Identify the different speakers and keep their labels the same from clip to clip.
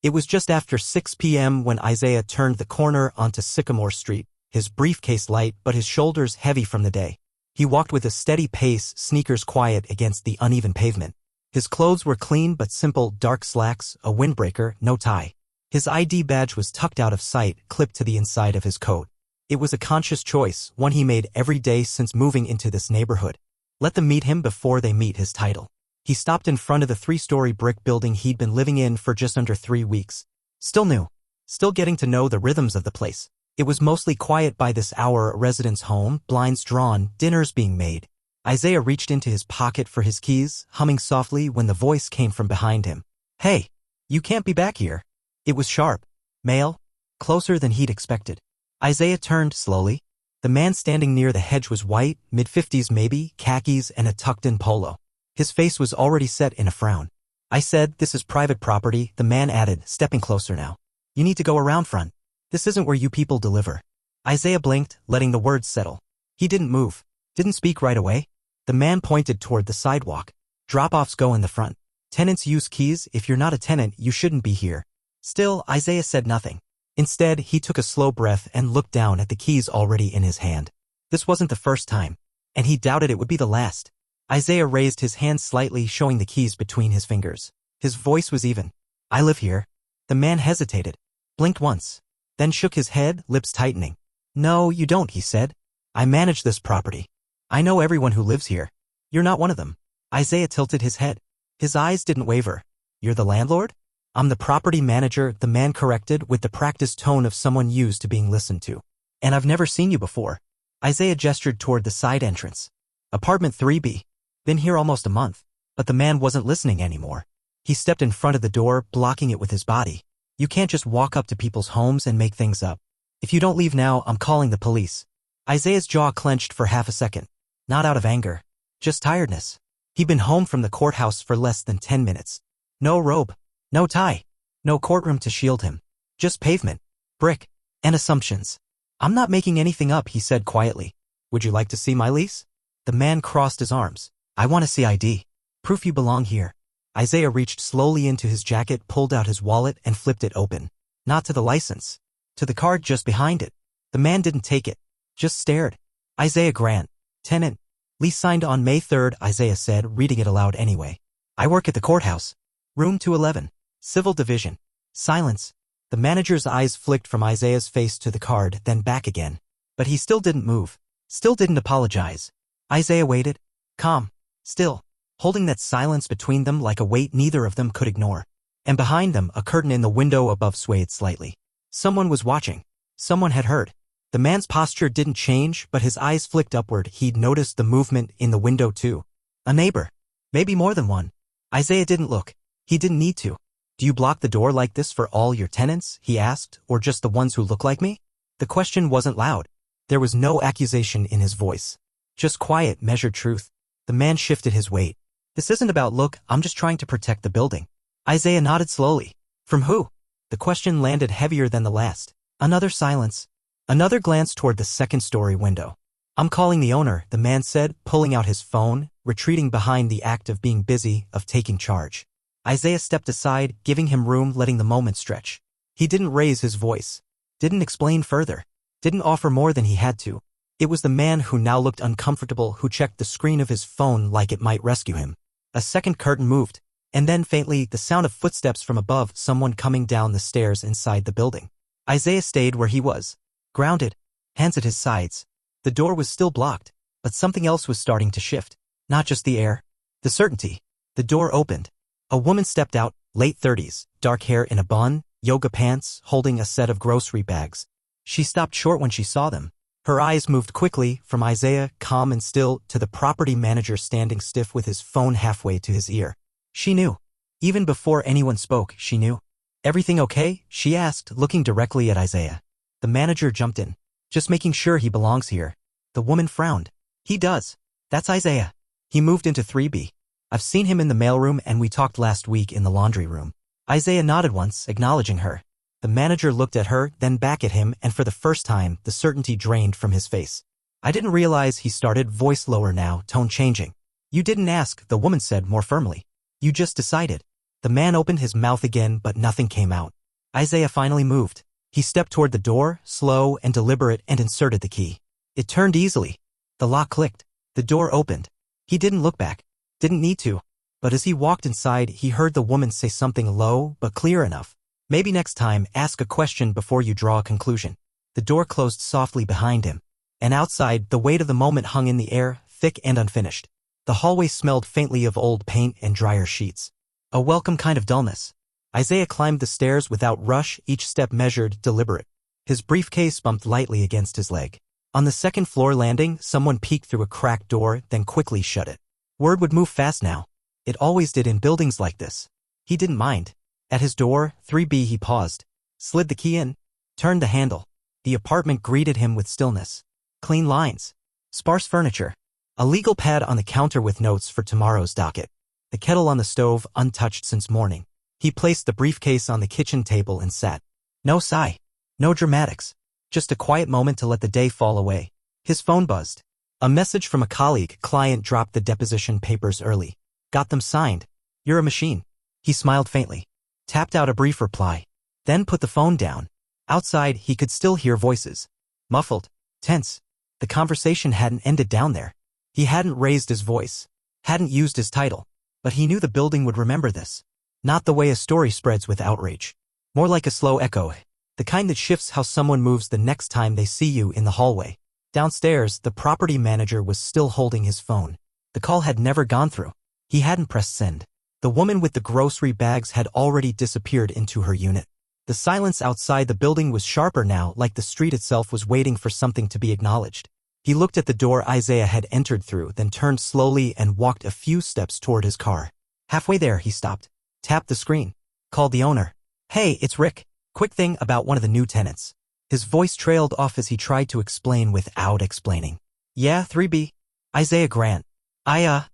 Speaker 1: It was just after 6 p.m. when Isaiah turned the corner onto Sycamore Street, his briefcase light but his shoulders heavy from the day. He walked with a steady pace, sneakers quiet against the uneven pavement. His clothes were clean but simple, dark slacks, a windbreaker, no tie. His ID badge was tucked out of sight, clipped to the inside of his coat. It was a conscious choice, one he made every day since moving into this neighborhood. Let them meet him before they meet his title. He stopped in front of the 3-story brick building he'd been living in for just under 3 weeks. Still new. Still getting to know the rhythms of the place. It was mostly quiet by this hour, a resident's home, blinds drawn, dinners being made. Isaiah reached into his pocket for his keys, humming softly when the voice came from behind him. "Hey, you can't be back here." It was sharp, male, closer than he'd expected. Isaiah turned slowly. The man standing near the hedge was white, mid-50s maybe, khakis and a tucked-in polo. His face was already set in a frown. "I said, this is private property," the man added, stepping closer now. "You need to go around front. This isn't where you people deliver." Isaiah blinked, letting the words settle. He didn't move, didn't speak right away. The man pointed toward the sidewalk. "Drop-offs go in the front. Tenants use keys. If you're not a tenant, you shouldn't be here." Still, Isaiah said nothing. Instead, he took a slow breath and looked down at the keys already in his hand. This wasn't the first time, and he doubted it would be the last. Isaiah raised his hand slightly, showing the keys between his fingers. His voice was even. "I live here." The man hesitated, blinked once, then shook his head, lips tightening. "No, you don't," he said. "I manage this property. I know everyone who lives here. You're not one of them." Isaiah tilted his head. His eyes didn't waver. "You're the landlord?" "I'm the property manager," the man corrected with the practiced tone of someone used to being listened to. "And I've never seen you before." Isaiah gestured toward the side entrance. "Apartment 3B. Been here almost a month." But the man wasn't listening anymore. He stepped in front of the door, blocking it with his body. "You can't just walk up to people's homes and make things up. If you don't leave now, I'm calling the police." Isaiah's jaw clenched for half a second. Not out of anger, just tiredness. He'd been home from the courthouse for less than 10 minutes. No robe. No tie. No courtroom to shield him. Just pavement, brick, and assumptions. "I'm not making anything up," he said quietly. "Would you like to see my lease?" The man crossed his arms. "I want to see ID. Proof you belong here." Isaiah reached slowly into his jacket, pulled out his wallet, and flipped it open. Not to the license. To the card just behind it. The man didn't take it. Just stared. "Isaiah Grant. Tenant. Lease signed on May 3rd, Isaiah said, reading it aloud anyway. "I work at the courthouse. Room 211. Civil Division." Silence. The manager's eyes flicked from Isaiah's face to the card, then back again. But he still didn't move. Still didn't apologize. Isaiah waited. Calm. Still. Holding that silence between them like a weight neither of them could ignore. And behind them, a curtain in the window above swayed slightly. Someone was watching. Someone had heard. The man's posture didn't change, but his eyes flicked upward. He'd noticed the movement in the window too. A neighbor. Maybe more than one. Isaiah didn't look. He didn't need to. "Do you block the door like this for all your tenants?" he asked, "or just the ones who look like me?" The question wasn't loud. There was no accusation in his voice. Just quiet, measured truth. The man shifted his weight. "This isn't about look, I'm just trying to protect the building." Isaiah nodded slowly. "From who?" The question landed heavier than the last. Another silence. Another glance toward the second-story window. "I'm calling the owner," the man said, pulling out his phone, retreating behind the act of being busy, of taking charge. Isaiah stepped aside, giving him room, letting the moment stretch. He didn't raise his voice. Didn't explain further. Didn't offer more than he had to. It was the man who now looked uncomfortable, who checked the screen of his phone like it might rescue him. A second curtain moved, and then faintly, the sound of footsteps from above, someone coming down the stairs inside the building. Isaiah stayed where he was. Grounded. Hands at his sides. The door was still blocked, but something else was starting to shift. Not just the air. The certainty. The door opened. A woman stepped out, late 30s, dark hair in a bun, yoga pants, holding a set of grocery bags. She stopped short when she saw them. Her eyes moved quickly, from Isaiah, calm and still, to the property manager standing stiff with his phone halfway to his ear. She knew. Even before anyone spoke, she knew. "Everything okay?" she asked, looking directly at Isaiah. The manager jumped in. "Just making sure he belongs here." The woman frowned. "He does. That's Isaiah. He moved into 3B. I've seen him in the mailroom and we talked last week in the laundry room." Isaiah nodded once, acknowledging her. The manager looked at her, then back at him, and for the first time, the certainty drained from his face. "I didn't realize," he started, voice lower now, tone changing. "You didn't ask," the woman said more firmly. "You just decided." The man opened his mouth again, but nothing came out. Isaiah finally moved. He stepped toward the door, slow and deliberate, and inserted the key. It turned easily. The lock clicked. The door opened. He didn't look back. Didn't need to. But as he walked inside, he heard the woman say something low but clear enough. Maybe next time, ask a question before you draw a conclusion. The door closed softly behind him. And outside, the weight of the moment hung in the air, thick and unfinished. The hallway smelled faintly of old paint and dryer sheets. A welcome kind of dullness. Isaiah climbed the stairs without rush, each step measured, deliberate. His briefcase bumped lightly against his leg. On the second-floor landing, someone peeked through a cracked door, then quickly shut it. Word would move fast now. It always did in buildings like this. He didn't mind. At his door, 3B, he paused, slid the key in, turned the handle. The apartment greeted him with stillness. Clean lines. Sparse furniture. A legal pad on the counter with notes for tomorrow's docket. The kettle on the stove, untouched since morning. He placed the briefcase on the kitchen table and sat. No sigh. No dramatics. Just a quiet moment to let the day fall away. His phone buzzed. A message from a colleague. Client dropped the deposition papers early. Got them signed. You're a machine. He smiled faintly. Tapped out a brief reply. Then put the phone down. Outside, he could still hear voices. Muffled. Tense. The conversation hadn't ended down there. He hadn't raised his voice. Hadn't used his title. But he knew the building would remember this. Not the way a story spreads with outrage. More like a slow echo. The kind that shifts how someone moves the next time they see you in the hallway. Downstairs, the property manager was still holding his phone. The call had never gone through. He hadn't pressed send. The woman with the grocery bags had already disappeared into her unit. The silence outside the building was sharper now, like the street itself was waiting for something to be acknowledged. He looked at the door Isaiah had entered through, then turned slowly and walked a few steps toward his car. Halfway there, he stopped. Tapped the screen. Called the owner. Hey, it's Rick. Quick thing about one of the new tenants. His voice trailed off as he tried to explain without explaining. Yeah, 3B. Isaiah Grant. I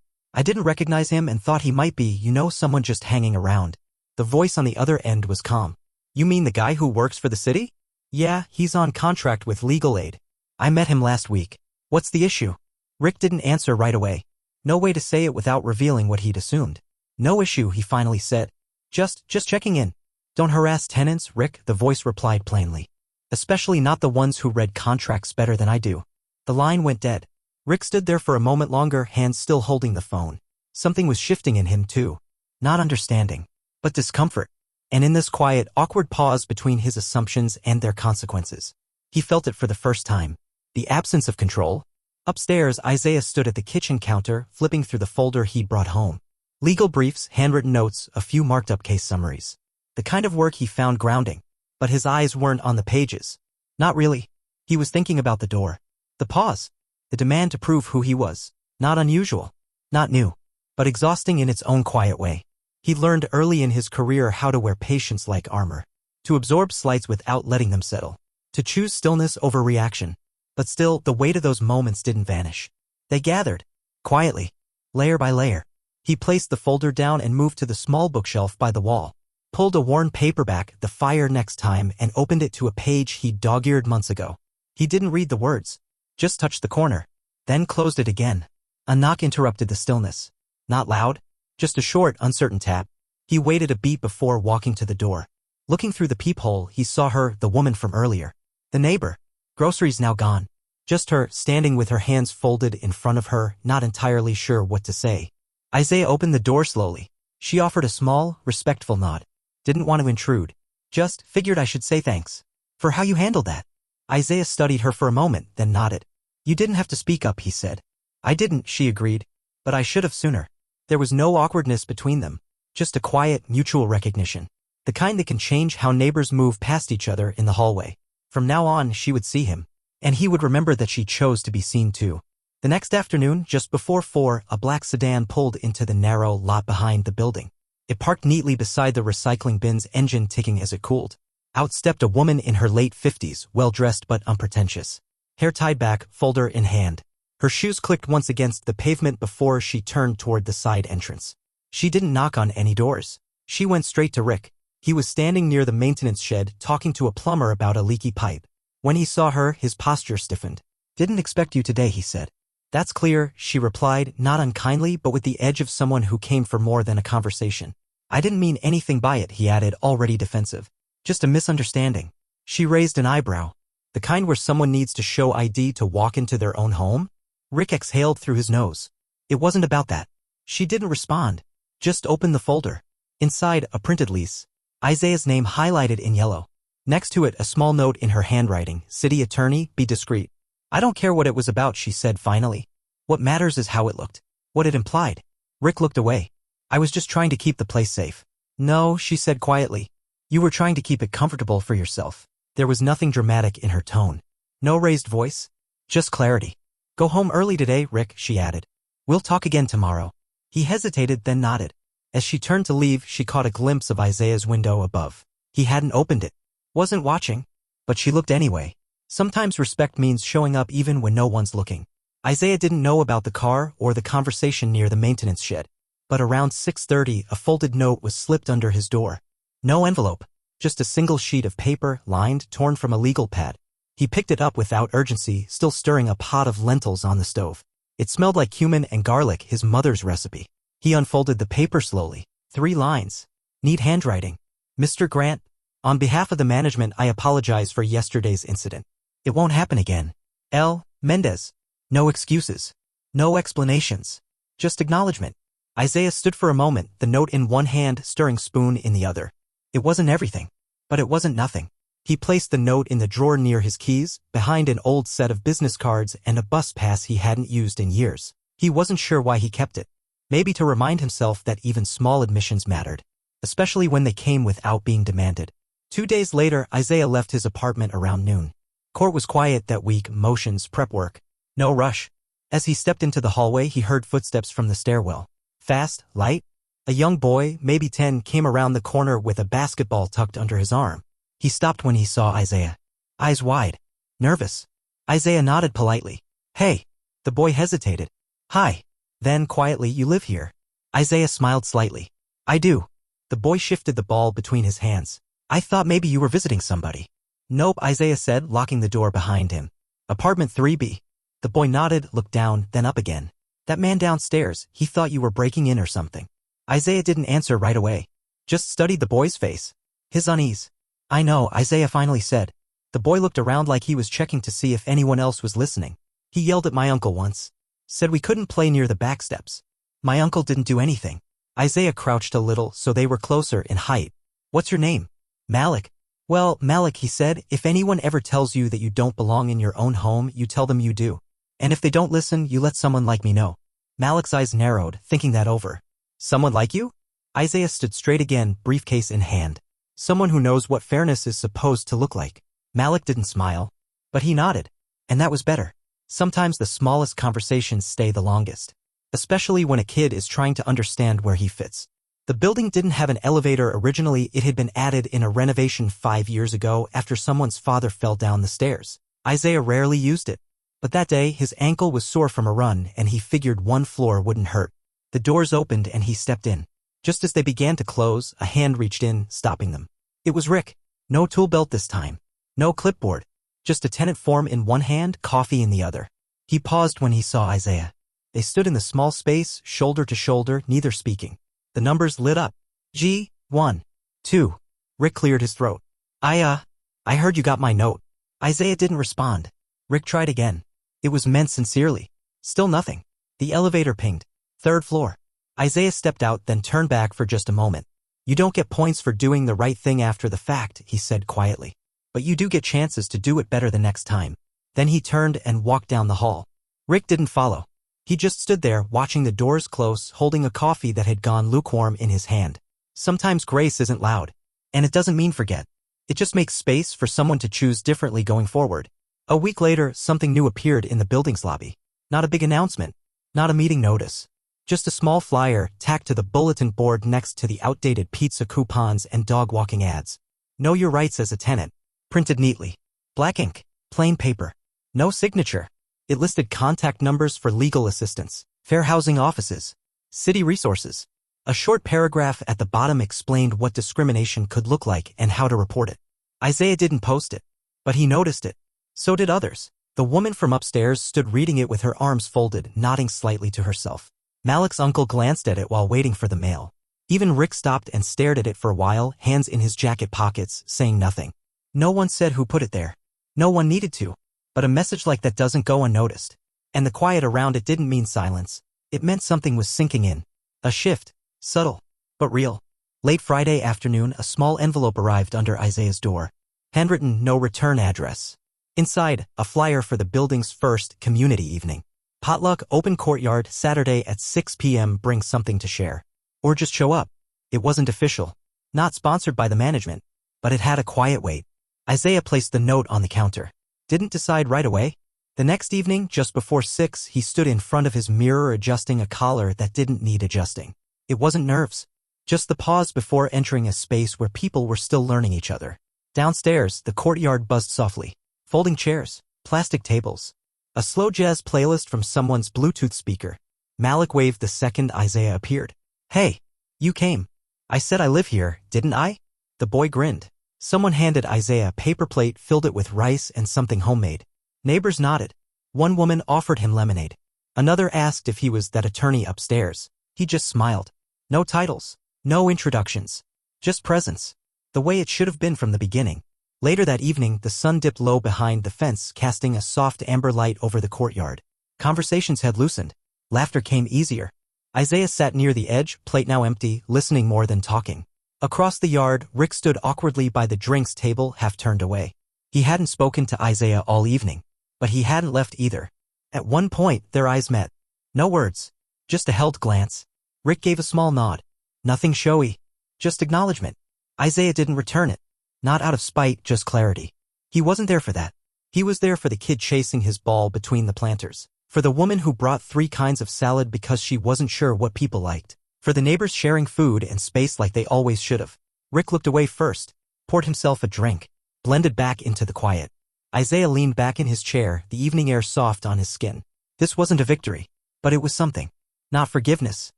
Speaker 1: didn't recognize him and thought he might be, someone just hanging around. The voice on the other end was calm. You mean the guy who works for the city? Yeah, he's on contract with legal aid. I met him last week. What's the issue? Rick didn't answer right away. No way to say it without revealing what he'd assumed. No issue, he finally said. Just checking in. Don't harass tenants, Rick, the voice replied plainly. Especially not the ones who read contracts better than I do. The line went dead. Rick stood there for a moment longer, hands still holding the phone. Something was shifting in him too. Not understanding, but discomfort. And in this quiet, awkward pause between his assumptions and their consequences, he felt it for the first time. The absence of control. Upstairs, Isaiah stood at the kitchen counter, flipping through the folder he'd brought home. Legal briefs, handwritten notes, a few marked-up case summaries. The kind of work he found grounding. But his eyes weren't on the pages. Not really. He was thinking about the door. The pause. The demand to prove who he was. Not unusual. Not new. But exhausting in its own quiet way. He learned early in his career how to wear patience like armor. To absorb slights without letting them settle. To choose stillness over reaction. But still, the weight of those moments didn't vanish. They gathered. Quietly. Layer by layer. He placed the folder down and moved to the small bookshelf by the wall. Pulled a worn paperback, The Fire Next Time, and opened it to a page he'd dog-eared months ago. He didn't read the words. Just touched the corner. Then closed it again. A knock interrupted the stillness. Not loud. Just a short, uncertain tap. He waited a beat before walking to the door. Looking through the peephole, he saw her, the woman from earlier. The neighbor. Groceries now gone. Just her, standing with her hands folded in front of her, not entirely sure what to say. Isaiah opened the door slowly. She offered a small, respectful nod. Didn't want to intrude. Just figured I should say thanks. For how you handled that. Isaiah studied her for a moment, then nodded. You didn't have to speak up, he said. I didn't, she agreed. But I should have sooner. There was no awkwardness between them. Just a quiet, mutual recognition. The kind that can change how neighbors move past each other in the hallway. From now on, she would see him. And he would remember that she chose to be seen too. The next afternoon, just before 4, a black sedan pulled into the narrow lot behind the building. It parked neatly beside the recycling bin's engine ticking as it cooled. Out stepped a woman in her late 50s, well-dressed but unpretentious. Hair tied back, folder in hand. Her shoes clicked once against the pavement before she turned toward the side entrance. She didn't knock on any doors. She went straight to Rick. He was standing near the maintenance shed, talking to a plumber about a leaky pipe. When he saw her, his posture stiffened. Didn't expect you today, he said. That's clear, she replied, not unkindly but with the edge of someone who came for more than a conversation. I didn't mean anything by it, he added, already defensive. Just a misunderstanding. She raised an eyebrow. The kind where someone needs to show ID to walk into their own home? Rick exhaled through his nose. It wasn't about that. She didn't respond. Just opened the folder. Inside, a printed lease. Isaiah's name highlighted in yellow. Next to it, a small note in her handwriting. City attorney, be discreet. I don't care what it was about, she said finally. What matters is how it looked. What it implied. Rick looked away. I was just trying to keep the place safe. No, she said quietly. You were trying to keep it comfortable for yourself. There was nothing dramatic in her tone. No raised voice. Just clarity. Go home early today, Rick, she added. We'll talk again tomorrow. He hesitated, then nodded. As she turned to leave, she caught a glimpse of Isaiah's window above. He hadn't opened it. Wasn't watching. But she looked anyway. Sometimes respect means showing up even when no one's looking. Isaiah didn't know about the car or the conversation near the maintenance shed. But around 6:30, a folded note was slipped under his door. No envelope. Just a single sheet of paper, lined, torn from a legal pad. He picked it up without urgency, still stirring a pot of lentils on the stove. It smelled like cumin and garlic, his mother's recipe. He unfolded the paper slowly. 3 lines. Neat handwriting. Mr. Grant, on behalf of the management, I apologize for yesterday's incident. It won't happen again. L. Mendez. No excuses. No explanations. Just acknowledgement. Isaiah stood for a moment, the note in one hand, stirring spoon in the other. It wasn't everything. But it wasn't nothing. He placed the note in the drawer near his keys, behind an old set of business cards and a bus pass he hadn't used in years. He wasn't sure why he kept it. Maybe to remind himself that even small admissions mattered, especially when they came without being demanded. 2 days later, Isaiah left his apartment around noon. Court was quiet that week, motions, prep work. No rush. As he stepped into the hallway, he heard footsteps from the stairwell. Fast, light. A young boy, maybe 10, came around the corner with a basketball tucked under his arm. He stopped when he saw Isaiah. Eyes wide. Nervous. Isaiah nodded politely. Hey. The boy hesitated. Hi. Then, quietly, you live here? Isaiah smiled slightly. I do. The boy shifted the ball between his hands. I thought maybe you were visiting somebody. Nope, Isaiah said, locking the door behind him. Apartment 3B. The boy nodded, looked down, then up again. That man downstairs, he thought you were breaking in or something. Isaiah didn't answer right away. Just studied the boy's face. His unease. I know, Isaiah finally said. The boy looked around like he was checking to see if anyone else was listening. He yelled at my uncle once. Said we couldn't play near the back steps. My uncle didn't do anything. Isaiah crouched a little so they were closer in height. What's your name? Malik. Well, Malik, he said, if anyone ever tells you that you don't belong in your own home, you tell them you do. And if they don't listen, you let someone like me know. Malik's eyes narrowed, thinking that over. Someone like you? Isaiah stood straight again, briefcase in hand. Someone who knows what fairness is supposed to look like. Malik didn't smile. But he nodded. And that was better. Sometimes the smallest conversations stay the longest. Especially when a kid is trying to understand where he fits. The building didn't have an elevator originally. It had been added in a renovation 5 years ago after someone's father fell down the stairs. Isaiah rarely used it. But that day, his ankle was sore from a run and he figured one floor wouldn't hurt. The doors opened and he stepped in. Just as they began to close, a hand reached in, stopping them. It was Rick. No tool belt this time. No clipboard. Just a tenant form in one hand, coffee in the other. He paused when he saw Isaiah. They stood in the small space, shoulder to shoulder, neither speaking. The numbers lit up. G, 1, 2. Rick cleared his throat. I heard you got my note. Isaiah didn't respond. Rick tried again. It was meant sincerely. Still nothing. The elevator pinged. 3rd floor. Isaiah stepped out, then turned back for just a moment. You don't get points for doing the right thing after the fact, he said quietly. But you do get chances to do it better the next time. Then he turned and walked down the hall. Rick didn't follow. He just stood there, watching the doors close, holding a coffee that had gone lukewarm in his hand. Sometimes grace isn't loud. And it doesn't mean forget. It just makes space for someone to choose differently going forward. A week later, something new appeared in the building's lobby. Not a big announcement. Not a meeting notice. Just a small flyer tacked to the bulletin board next to the outdated pizza coupons and dog walking ads. Know your rights as a tenant. Printed neatly. Black ink. Plain paper. No signature. It listed contact numbers for legal assistance, fair housing offices, city resources. A short paragraph at the bottom explained what discrimination could look like and how to report it. Isaiah didn't post it, but he noticed it. So did others. The woman from upstairs stood reading it with her arms folded, nodding slightly to herself. Malik's uncle glanced at it while waiting for the mail. Even Rick stopped and stared at it for a while, hands in his jacket pockets, saying nothing. No one said who put it there. No one needed to. But a message like that doesn't go unnoticed. And the quiet around it didn't mean silence. It meant something was sinking in. A shift. Subtle. But real. Late Friday afternoon, a small envelope arrived under Isaiah's door. Handwritten, no return address. Inside, a flyer for the building's first community evening. Potluck, open courtyard, Saturday at 6 p.m. Bring something to share. Or just show up. It wasn't official. Not sponsored by the management. But it had a quiet weight. Isaiah placed the note on the counter. Didn't decide right away. The next evening, just before 6, he stood in front of his mirror adjusting a collar that didn't need adjusting. It wasn't nerves. Just the pause before entering a space where people were still learning each other. Downstairs, the courtyard buzzed softly. Folding chairs, plastic tables. A slow jazz playlist from someone's Bluetooth speaker. Malik waved the second Isaiah appeared. Hey, you came. I said I live here, didn't I? The boy grinned. Someone handed Isaiah a paper plate, filled it with rice and something homemade. Neighbors nodded. One woman offered him lemonade. Another asked if he was that attorney upstairs. He just smiled. No titles. No introductions. Just presence. The way it should have been from the beginning. Later that evening, the sun dipped low behind the fence, casting a soft amber light over the courtyard. Conversations had loosened. Laughter came easier. Isaiah sat near the edge, plate now empty, listening more than talking. Across the yard, Rick stood awkwardly by the drinks table, half turned away. He hadn't spoken to Isaiah all evening. But he hadn't left either. At one point, their eyes met. No words. Just a held glance. Rick gave a small nod. Nothing showy. Just acknowledgement. Isaiah didn't return it. Not out of spite, just clarity. He wasn't there for that. He was there for the kid chasing his ball between the planters. For the woman who brought 3 kinds of salad because she wasn't sure what people liked. For the neighbors sharing food and space like they always should have. Rick looked away first, poured himself a drink, blended back into the quiet. Isaiah leaned back in his chair, the evening air soft on his skin. This wasn't a victory, but it was something. Not forgiveness.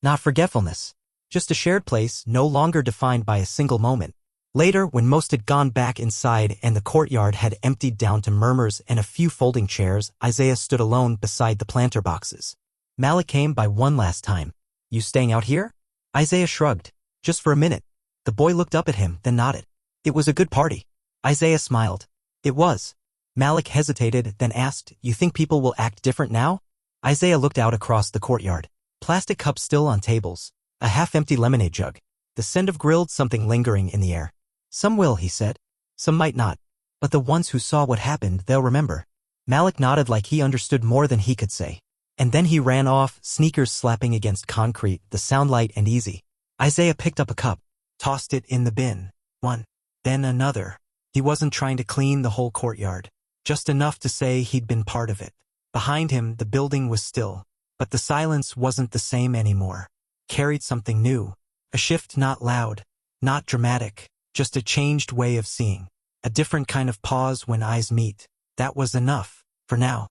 Speaker 1: Not forgetfulness. Just a shared place, no longer defined by a single moment. Later, when most had gone back inside and the courtyard had emptied down to murmurs and a few folding chairs, Isaiah stood alone beside the planter boxes. Malik came by one last time. You staying out here? Isaiah shrugged. Just for a minute. The boy looked up at him, then nodded. It was a good party. Isaiah smiled. It was. Malik hesitated, then asked, You think people will act different now? Isaiah looked out across the courtyard. Plastic cups still on tables. A half-empty lemonade jug. The scent of grilled something lingering in the air. Some will, he said. Some might not. But the ones who saw what happened, they'll remember. Malik nodded like he understood more than he could say. And then he ran off, sneakers slapping against concrete, the sound light and easy. Isaiah picked up a cup, tossed it in the bin. One. Then another. He wasn't trying to clean the whole courtyard. Just enough to say he'd been part of it. Behind him, the building was still. But the silence wasn't the same anymore. Carried something new. A shift not loud. Not dramatic. Just a changed way of seeing. A different kind of pause when eyes meet. That was enough. For now.